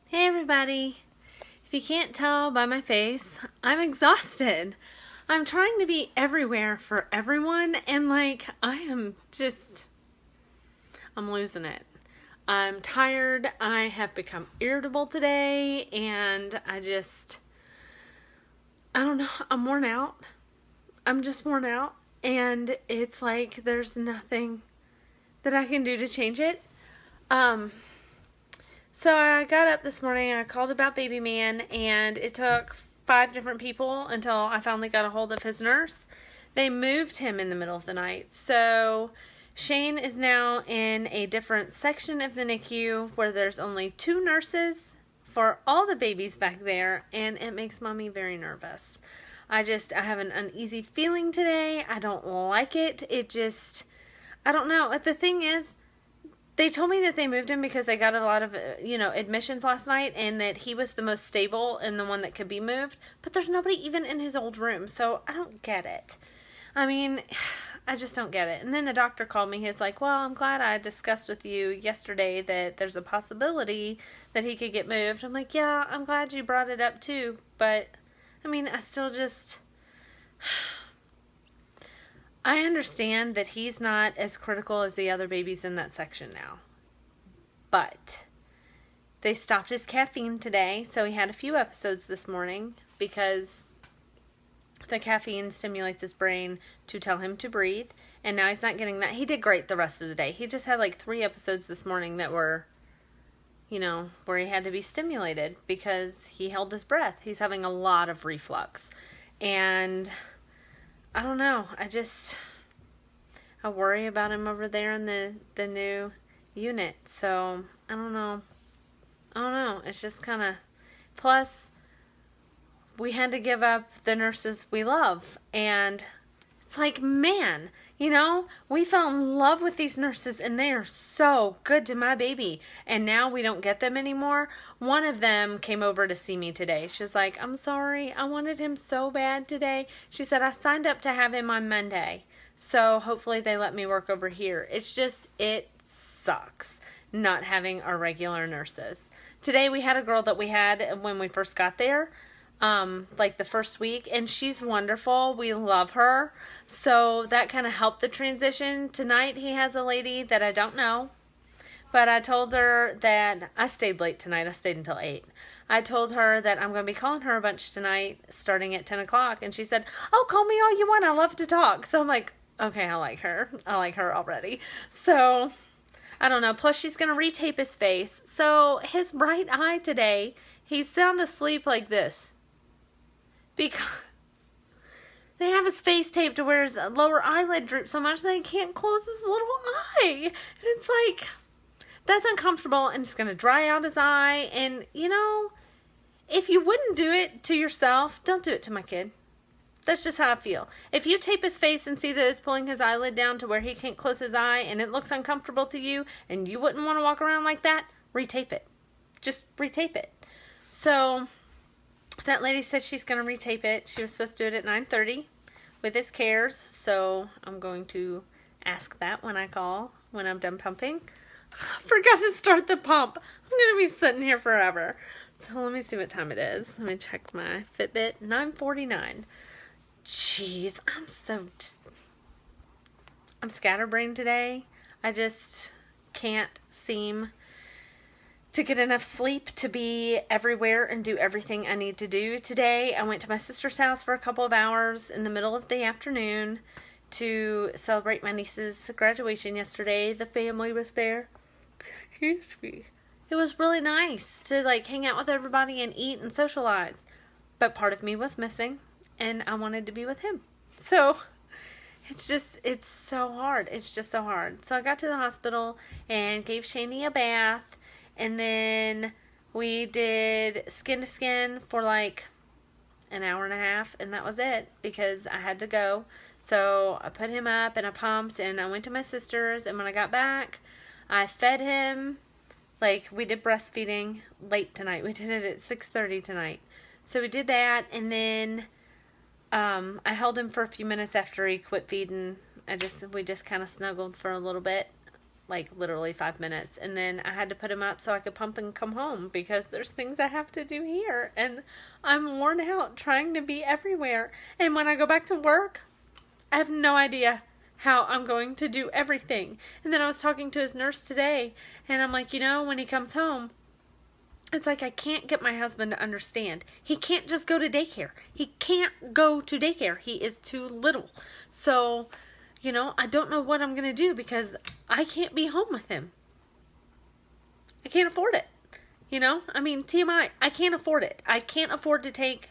Hey everybody! If you can't tell by my face, I'm exhausted. I'm trying to be everywhere for everyone and I'm losing it. I'm tired, I have become irritable today and I don't know, I'm worn out. I'm just worn out and it's like there's nothing that I can do to change it. So I got up this morning, I called about baby man, and it took 5 different people until I finally got a hold of his nurse. They moved him in the middle of the night. So Shane is now in a different section of the NICU where there's only 2 nurses for all the babies back there, and it makes mommy very nervous. I have an uneasy feeling today. I don't like it. I don't know. The thing is, they told me that they moved him because they got a lot of, admissions last night and that he was the most stable and the one that could be moved. But there's nobody even in his old room, so I don't get it. I just don't get it. And then the doctor called me. He's like, well, I'm glad I discussed with you yesterday that there's a possibility that he could get moved. I'm like, yeah, I'm glad you brought it up too. But, I still I understand that he's not as critical as the other babies in that section now. But they stopped his caffeine today, so he had a few episodes this morning because the caffeine stimulates his brain to tell him to breathe, and now he's not getting that. He did great the rest of the day. He just had 3 episodes this morning that were, where he had to be stimulated because he held his breath. He's having a lot of reflux. And I don't know. I worry about him over there in the new unit. So, I don't know. It's just kind of... Plus, we had to give up the nurses we love. And it's like, man, we fell in love with these nurses and they are so good to my baby. And now we don't get them anymore. One of them came over to see me today. She's like, I'm sorry, I wanted him so bad today. She said, I signed up to have him on Monday. So hopefully they let me work over here. It sucks not having our regular nurses. Today we had a girl that we had when we first got there. The first week, and she's wonderful. We love her. So that kind of helped the transition. Tonight he has a lady that I don't know, but I told her that I stayed late tonight. I stayed until 8. I told her that I'm going to be calling her a bunch tonight starting at 10 o'clock, and she said, oh, call me all you want. I love to talk. So I'm like, okay, I like her. I like her already. So I don't know. Plus she's going to retape his face. So his right eye today, he's sound asleep like this. Because they have his face taped to where his lower eyelid droops so much that he can't close his little eye. And it's like, that's uncomfortable and it's going to dry out his eye. And, if you wouldn't do it to yourself, don't do it to my kid. That's just how I feel. If you tape his face and see that it's pulling his eyelid down to where he can't close his eye and it looks uncomfortable to you and you wouldn't want to walk around like that, retape it. Just retape it. So... that lady said she's going to retape it. She was supposed to do it at 9:30 with his cares. So I'm going to ask that when I'm done pumping. I forgot to start the pump. I'm going to be sitting here forever. So let me see what time it is. Let me check my Fitbit. 9:49. Jeez, I'm scatterbrained today. I just can't seem to get enough sleep to be everywhere and do everything I need to do today. I went to my sister's house for a couple of hours in the middle of the afternoon to celebrate my niece's graduation yesterday. The family was there. Excuse me. It was really nice to hang out with everybody and eat and socialize. But part of me was missing and I wanted to be with him. So it's so hard. It's just so hard. So I got to the hospital and gave Shani a bath. And then we did skin to skin for an hour and a half, and that was it because I had to go. So I put him up and I pumped and I went to my sister's, and when I got back, I fed him. We did breastfeeding late tonight. We did it at 6:30 tonight. So we did that, and then I held him for a few minutes after he quit feeding. We just kind of snuggled for a little bit. like literally 5 minutes. And then I had to put him up so I could pump and come home because there's things I have to do here. And I'm worn out trying to be everywhere. And when I go back to work, I have no idea how I'm going to do everything. And then I was talking to his nurse today, and I'm like, when he comes home, it's like I can't get my husband to understand. He can't just go to daycare. He can't go to daycare. He is too little. So, I don't know what I'm going to do because I can't be home with him. I can't afford it. TMI, I can't afford it. I can't afford to take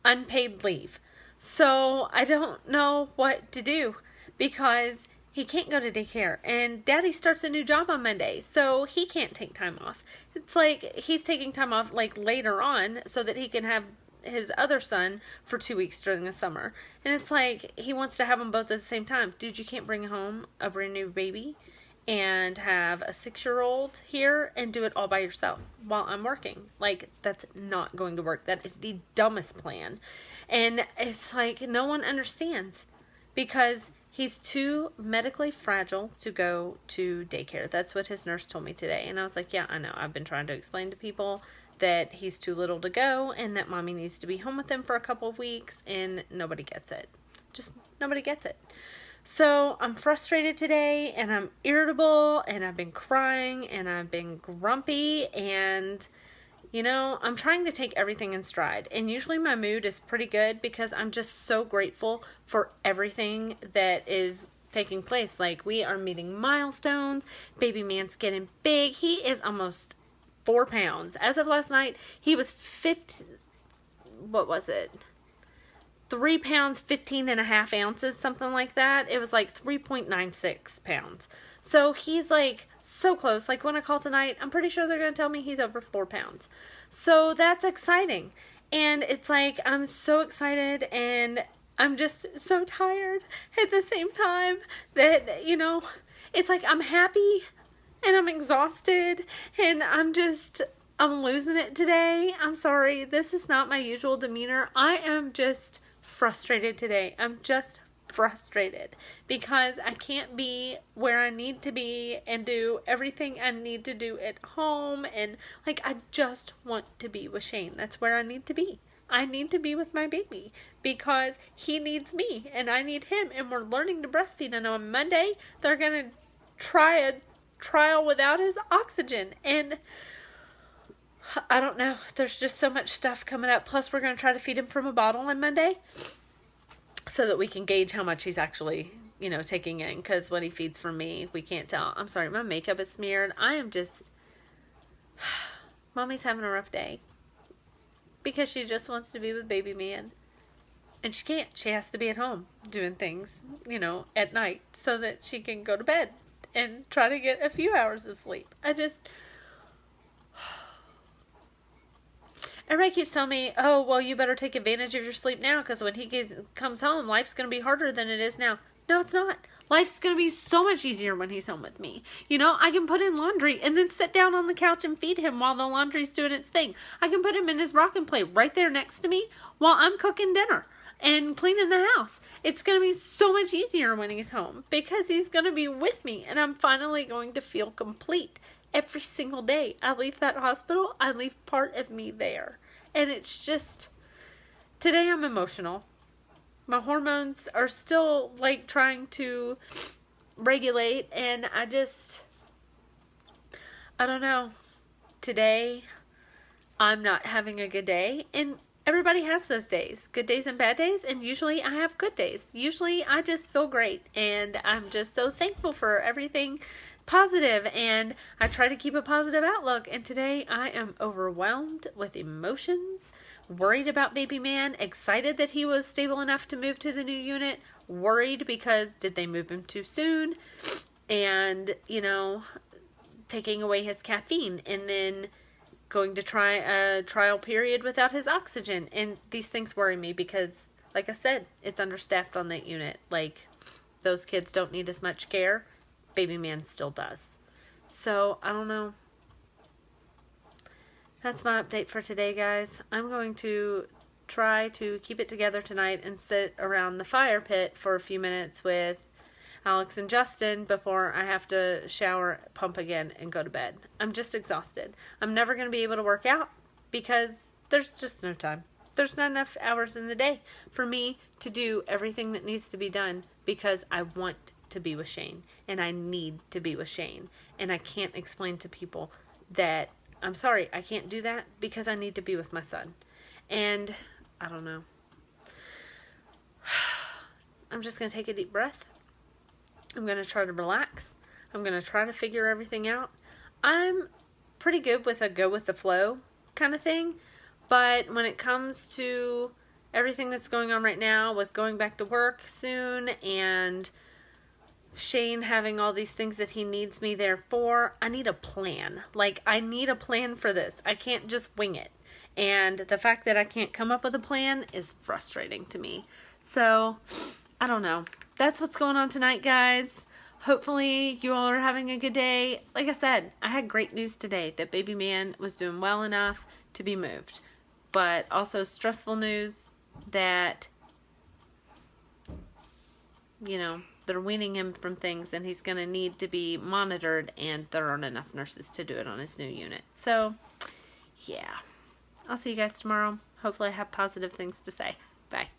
unpaid leave. So I don't know what to do because he can't go to daycare, and Daddy starts a new job on Monday, so he can't take time off. It's like he's taking time off like later on so that he can have his other son for 2 weeks during the summer. And it's like he wants to have them both at the same time. Dude, you can't bring home a brand new baby and have a 6-year-old here and do it all by yourself while I'm working. Like, that's not going to work. That is the dumbest plan. And it's like no one understands because he's too medically fragile to go to daycare. That's what his nurse told me today. And I was like, yeah, I know. I've been trying to explain to people that he's too little to go and that mommy needs to be home with him for a couple of weeks, and nobody gets it. Just nobody gets it. So I'm frustrated today, and I'm irritable, and I've been crying, and I've been grumpy, and I'm trying to take everything in stride. And usually my mood is pretty good because I'm just so grateful for everything that is taking place. Like, we are meeting milestones. Baby man's getting big. He is almost 4 pounds. As of last night, he was 3 pounds, 15 and a half ounces, something like that. It was like 3.96 pounds. So he's like so close. Like, when I call tonight, I'm pretty sure they're going to tell me he's over 4 pounds. So that's exciting. And it's like, I'm so excited and I'm just so tired at the same time that, it's like I'm happy and I'm exhausted and I'm losing it today. I'm sorry. This is not my usual demeanor. I am just frustrated today. I'm just frustrated because I can't be where I need to be and do everything I need to do at home. And like, I just want to be with Shane. That's where I need to be. I need to be with my baby because he needs me and I need him, and we're learning to breastfeed. And on Monday, they're going to try a trial without his oxygen, and I don't know. There's just so much stuff coming up. Plus, we're going to try to feed him from a bottle on Monday so that we can gauge how much he's actually, taking in. Because when he feeds from me, we can't tell. I'm sorry, my makeup is smeared. I am just... Mommy's having a rough day because she just wants to be with baby man. And she can't. She has to be at home doing things, at night so that she can go to bed and try to get a few hours of sleep. Everybody keeps telling me, oh, well, you better take advantage of your sleep now because when he comes home, life's going to be harder than it is now. No, it's not. Life's going to be so much easier when he's home with me. I can put in laundry and then sit down on the couch and feed him while the laundry's doing its thing. I can put him in his rocking play right there next to me while I'm cooking dinner and cleaning the house. It's going to be so much easier when he's home because he's going to be with me, and I'm finally going to feel complete. Every single day I leave that hospital, I leave part of me there. And it's just, today I'm emotional. My hormones are still like trying to regulate, and I don't know. Today I'm not having a good day, and everybody has those days, good days and bad days, and usually I have good days. Usually I just feel great, and I'm just so thankful for everything positive, and I try to keep a positive outlook. And today I am overwhelmed with emotions, worried about baby man, excited that he was stable enough to move to the new unit, worried because did they move him too soon, and taking away his caffeine, and then going to try a trial period without his oxygen. And these things worry me because, like I said, it's understaffed on that unit. Like, those kids don't need as much care. Baby man still does. So, I don't know. That's my update for today, guys. I'm going to try to keep it together tonight and sit around the fire pit for a few minutes with Alex and Justin before I have to shower, pump again, and go to bed. I'm just exhausted. I'm never going to be able to work out because there's just no time. There's not enough hours in the day for me to do everything that needs to be done because I want to be with Shane and I need to be with Shane. And I can't explain to people that I'm sorry, I can't do that because I need to be with my son. And I don't know. I'm just going to take a deep breath. I'm going to try to relax. I'm going to try to figure everything out. I'm pretty good with a go with the flow kind of thing. But when it comes to everything that's going on right now with going back to work soon and Shane having all these things that he needs me there for, I need a plan. Like, I need a plan for this. I can't just wing it. And the fact that I can't come up with a plan is frustrating to me. So, I don't know. That's what's going on tonight, guys. Hopefully you all are having a good day. Like I said, I had great news today that baby man was doing well enough to be moved. But also stressful news that, you know, they're weaning him from things and he's going to need to be monitored and there aren't enough nurses to do it on his new unit. So, yeah. I'll see you guys tomorrow. Hopefully I have positive things to say. Bye.